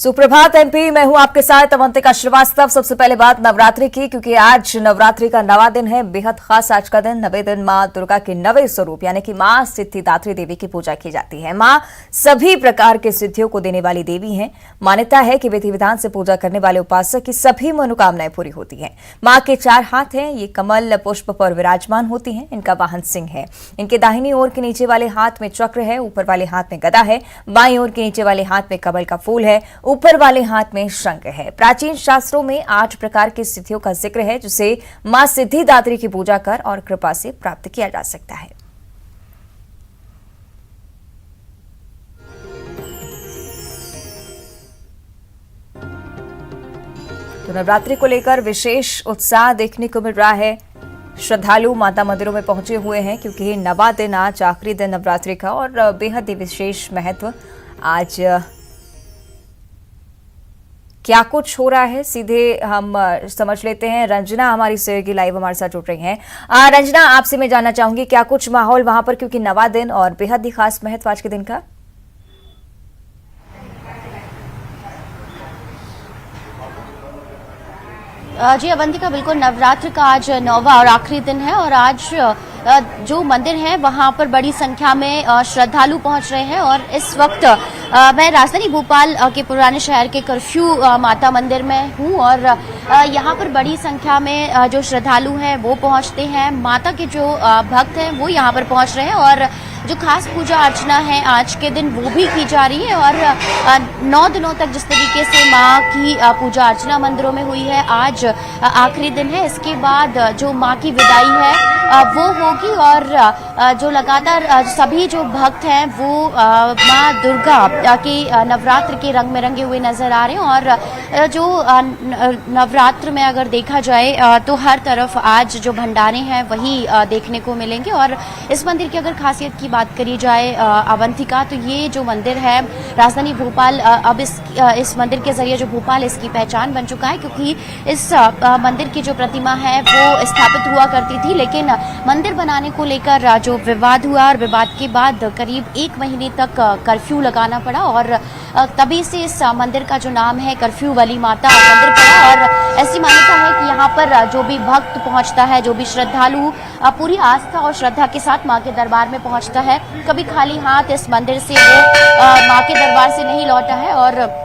सुप्रभात एमपी, मैं हूं आपके साथ अवंतिका श्रीवास्तव। सबसे पहले बात नवरात्रि की, क्योंकि आज नवरात्रि का नवा दिन है। बेहद खास आज का दिन। 9वें दिन मां दुर्गा के 9वें स्वरूप यानी कि मां सिद्धिदात्री देवी की पूजा की जाती है। मां सभी प्रकार के सिद्धियों को देने वाली देवी हैं। मान्यता है कि विधि विधान से पूजा करने वाले उपासक की सभी मनोकामनाएं पूरी होती हैं। मां के 4 हाथ हैं। ये कमल पुष्प पर विराजमान होती हैं। इनका वाहन सिंह है। इनके दाहिनी ओर के नीचे वाले हाथ में चक्र है, ऊपर वाले हाथ में गदा है, बाईं ओर के नीचे वाले हाथ में कमल का फूल है, ऊपर वाले हाथ में शंख है। प्राचीन शास्त्रों में 8 प्रकार की सिद्धियों का जिक्र है, जिसे मां सिद्धिदात्री की पूजा कर और कृपा से प्राप्त किया जा सकता है। तो नवरात्रि को लेकर विशेष उत्साह देखने को मिल रहा है। श्रद्धालु माता मंदिरों में पहुंचे हुए हैं, क्योंकि 9वां दिन आज आखिरी दिन नवरात्रि का और बेहद ही विशेष महत्व। आज क्या कुछ हो रहा है, सीधे हम समझ लेते हैं। रंजना हमारी सहयोगी लाइव हमारे साथ जुड़ रही हैं। रंजना, आपसे मैं जानना चाहूंगी क्या कुछ माहौल वहां पर, क्योंकि 9वां दिन और बेहद ही खास महत्व आज के दिन का। जी अवंतिका, बिल्कुल नवरात्र का आज 9वां और आखिरी दिन है और आज जो मंदिर है वहां पर बड़ी संख्या में श्रद्धालु पहुंच रहे हैं। और इस वक्त मैं राजधानी भोपाल के पुराने शहर के कर्फ्यू माता मंदिर में हूं और यहां पर बड़ी संख्या में जो श्रद्धालु हैं वो पहुंचते हैं। माता के जो भक्त हैं वो यहां पर पहुंच रहे हैं और जो खास पूजा अर्चना है आज के दिन वो भी की जा रही है। और 9 दिनों तक जिस तरीके से माँ की पूजा अर्चना मंदिरों में हुई है, आज आखिरी दिन है। इसके बाद जो माँ की विदाई है वो होगी और जो लगातार सभी जो भक्त हैं वो माँ दुर्गा के नवरात्र के रंग में रंगे हुए नजर आ रहे हैं। और जो नवरात्र में अगर देखा जाए तो हर तरफ आज जो भंडारे हैं वही देखने को मिलेंगे। और इस मंदिर की अगर खासियत की बात करी जाए अवंतिका, तो ये जो मंदिर है राजधानी भोपाल, अब इस मंदिर के जरिए जो भोपाल इसकी पहचान बन चुका है, क्योंकि इस मंदिर की जो प्रतिमा है वो स्थापित हुआ करती थी, लेकिन मंदिर बनाने को लेकर जो विवाद हुआ और विवाद के बाद करीब 1 महीने तक कर्फ्यू लगाना पड़ा और तभी से इस मंदिर का जो नाम है कर्फ्यू वाली माता मंदिर पड़ा। और ऐसी मान्यता है कि यहाँ पर जो भी भक्त पहुँचता है, जो भी श्रद्धालु पूरी आस्था और श्रद्धा के साथ माँ के दरबार में पहुँचता है, कभी खाली हाथ इस मंदिर से वो माँ के दरबार से नहीं लौटा है। और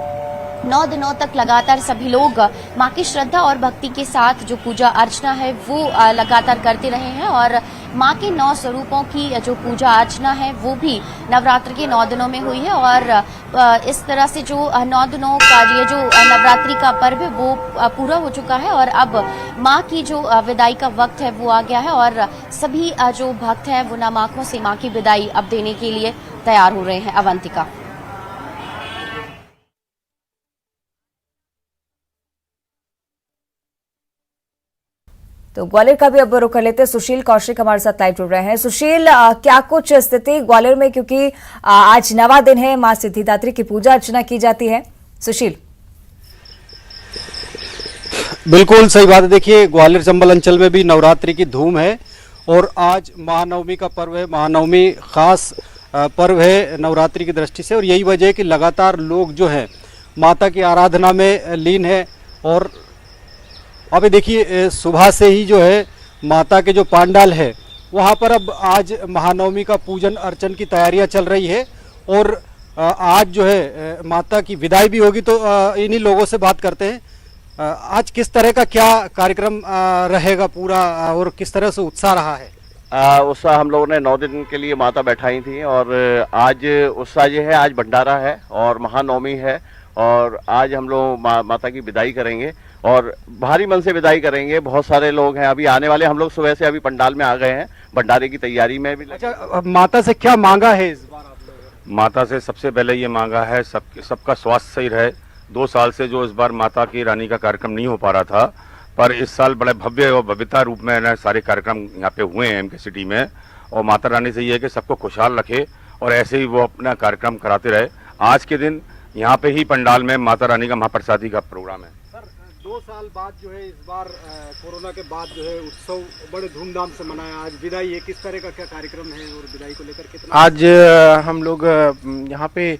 9 दिनों तक लगातार सभी लोग माँ की श्रद्धा और भक्ति के साथ जो पूजा अर्चना है वो लगातार करते रहे हैं। और माँ के 9 स्वरूपों की जो पूजा अर्चना है वो भी नवरात्र के 9 दिनों में हुई है। और इस तरह से जो 9 दिनों का ये जो नवरात्रि का पर्व है वो पूरा हो चुका है और अब माँ की जो विदाई का वक्त है वो आ गया है। और सभी जो भक्त हैं वो नम आंखों से माँ की विदाई अब देने के लिए तैयार हो रहे हैं। अवंतिका। तो ग्वालियर का भी अब रुख कर लेते हैं। सुशील कौशिक हमारे साथ लाइव जुड़ रहे हैं। सुशील, क्या कुछ स्थिति ग्वालियर में, क्योंकि आज 9वां दिन है, मां सिद्धिदात्री की पूजा अर्चना की जाती है। सुशील। बिल्कुल सही बात है। देखिए, ग्वालियर चंबल अंचल में भी नवरात्रि की धूम है और आज महानवमी का पर्व है। महानवमी खास पर्व है नवरात्रि की दृष्टि से और यही वजह है कि लगातार लोग जो है माता की आराधना में लीन है। और अभी देखिए, सुबह से ही जो है माता के जो पांडाल है वहाँ पर अब आज महानवमी का पूजन अर्चन की तैयारियां चल रही है और आज जो है माता की विदाई भी होगी। तो इन्हीं लोगों से बात करते हैं। आज किस तरह का क्या कार्यक्रम रहेगा पूरा और किस तरह से उत्साह रहा है? उत्साह हम लोगों ने 9 दिन के लिए माता बैठाई थी और आज उत्साह ये है, आज भंडारा है और महानवमी है और आज हम लोग माता की विदाई करेंगे और भारी मन से विदाई करेंगे। बहुत सारे लोग हैं अभी आने वाले। हम लोग सुबह से अभी पंडाल में आ गए हैं, भंडारे की तैयारी में भी। अच्छा, माता से क्या मांगा है इस बार आप लोगों? माता से सबसे पहले ये मांगा है सबका स्वास्थ्य सही रहे। 2 साल से जो इस बार माता की रानी का कार्यक्रम नहीं हो पा रहा था, पर इस साल बड़े भव्य और भव्यता रूप में ना सारे कार्यक्रम यहाँ पे हुए हैं एमके सिटी में। और माता रानी से ये है कि सबको खुशहाल रखे और ऐसे ही वो अपना कार्यक्रम कराते रहे। आज के दिन यहाँ पे ही पंडाल में माता रानी का महाप्रसादी का प्रोग्राम है। सर, 2 साल बाद जो है इस बार कोरोना के बाद जो है उत्सव बड़े धूमधाम से मनाया। आज विदाई है, किस तरह का क्या कार्यक्रम है और विदाई को लेकर कितना? आज हम लोग यहाँ पे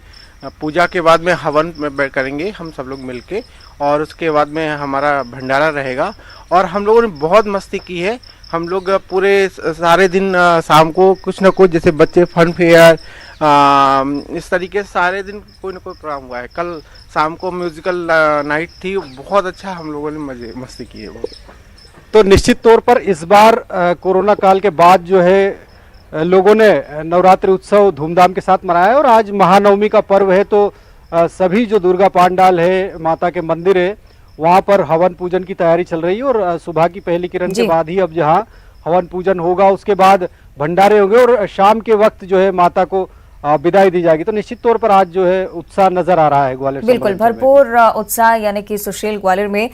पूजा के बाद में हवन में करेंगे हम सब लोग मिलके, और उसके बाद में हमारा भंडारा रहेगा। और हम लोगों ने बहुत मस्ती की है। हम लोग पूरे सारे दिन शाम को कुछ ना कुछ, जैसे बच्चे फन फेयर, इस तरीके से सारे दिन कोई ना कोई प्रोग्राम हुआ है। कल शाम को म्यूजिकल नाइट थी, बहुत अच्छा हम लोगों ने मस्ती की है। वो तो निश्चित तौर पर इस बार कोरोना काल के बाद जो है लोगों ने नवरात्रि उत्सव धूमधाम के साथ मनाया है। और आज महानवमी का पर्व है, तो सभी जो दुर्गा पांडाल है, माता के मंदिर है, वहाँ पर हवन पूजन की तैयारी चल रही है। और सुबह की पहली किरण के बाद ही अब जहाँ हवन पूजन होगा, उसके बाद भंडारे होंगे और शाम के वक्त जो है माता को विदाई दी जाएगी। तो निश्चित तौर पर आज जो है उत्साह नजर आ रहा है ग्वालियर। बिल्कुल भरपूर उत्साह, यानी कि सुशील ग्वालियर में।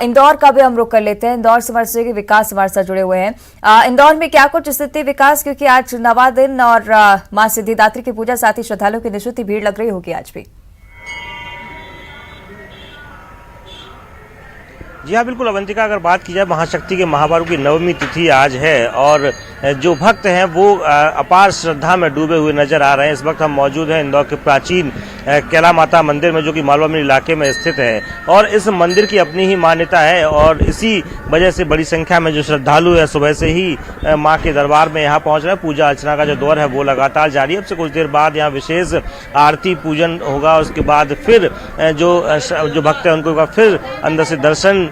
इंदौर का भी हम रुख कर लेते हैं। इंदौर से हमारे सहयोगी विकास हमारे साथ जुड़े हुए हैं। इंदौर में क्या कुछ स्थिति विकास, क्योंकि आज नवा दिन और मां सिद्धिदात्री की पूजा, साथ ही श्रद्धालुओं की निश्चित ही भीड़ लग रही होगी आज भी। जी हाँ, बिल्कुल अवंतिका, अगर बात की जाए महाशक्ति के महापर्व की नवमी तिथि आज है और जो भक्त हैं वो अपार श्रद्धा में डूबे हुए नजर आ रहे हैं। इस वक्त हम मौजूद हैं इंदौर के प्राचीन कैला माता मंदिर में, जो कि मालवा मिल इलाके में स्थित है। और इस मंदिर की अपनी ही मान्यता है और इसी वजह से बड़ी संख्या में जो श्रद्धालु है सुबह से ही माँ के दरबार में यहाँ पहुँच रहे हैं। पूजा अर्चना का जो दौर है वो लगातार जारी है। अब से कुछ देर बाद यहाँ विशेष आरती पूजन होगा। उसके बाद फिर जो भक्त हैं उनको फिर अंदर से दर्शन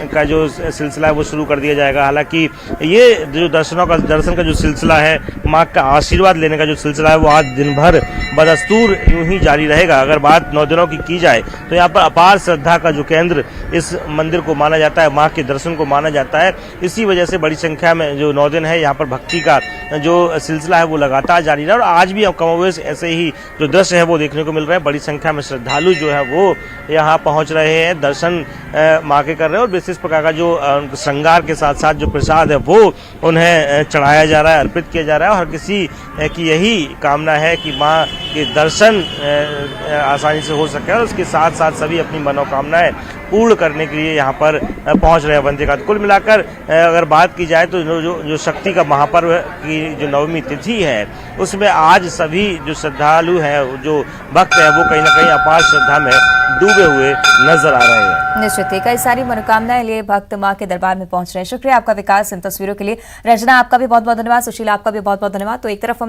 का जो सिलसिला है वो शुरू कर दिया जाएगा। हालांकि ये जो दर्शन का जो सिलसिला है, माँ का आशीर्वाद लेने का जो सिलसिला है, वो आज दिन भर बदस्तूर यूं ही जारी रहेगा। अगर बात 9 दिनों की की जाए तो यहाँ पर अपार श्रद्धा का जो केंद्र इस मंदिर को माना जाता है, माँ के दर्शन को माना जाता है। इसी वजह से बड़ी संख्या में जो 9 दिन है यहाँ पर भक्ति का जो सिलसिला है वो लगातार जारी रहा। और आज भी कमोवेश ऐसे ही जो दृश्य है वो देखने को मिल रहा है। बड़ी संख्या में श्रद्धालु जो है वो यहाँ पहुँच रहे हैं, दर्शन माँ के कर रहे हैं। और विशेष प्रकार का जो श्रृंगार के साथ साथ जो प्रसाद है वो उन्हें चढ़ाया जा रहा है, अर्पित किया जा रहा है। और हर किसी की यही कामना है कि माँ के दर्शन आसानी से हो सके और उसके साथ साथ सभी अपनी मनोकामनाएं पूर्ण करने के लिए यहाँ पर पहुँच रहे हैं बंदे। कुल मिलाकर अगर बात की जाए तो जो शक्ति का महापर्व की जो नवमी तिथि है, उसमें आज सभी जो श्रद्धालु हैं, जो भक्त हैं, वो कहीं ना कहीं अपार श्रद्धा में डूबे हुए नजर आ रहे हैं। निश्चित ही कई सारी मनोकामनाएं लिए भक्त मां के दरबार में पहुंच रहे हैं। शुक्रिया आपका विकास इन तस्वीरों के लिए। रंजना, आपका भी बहुत बहुत धन्यवाद। सुशीला, आपका भी बहुत बहुत धन्यवाद। तो एक तरफ हमने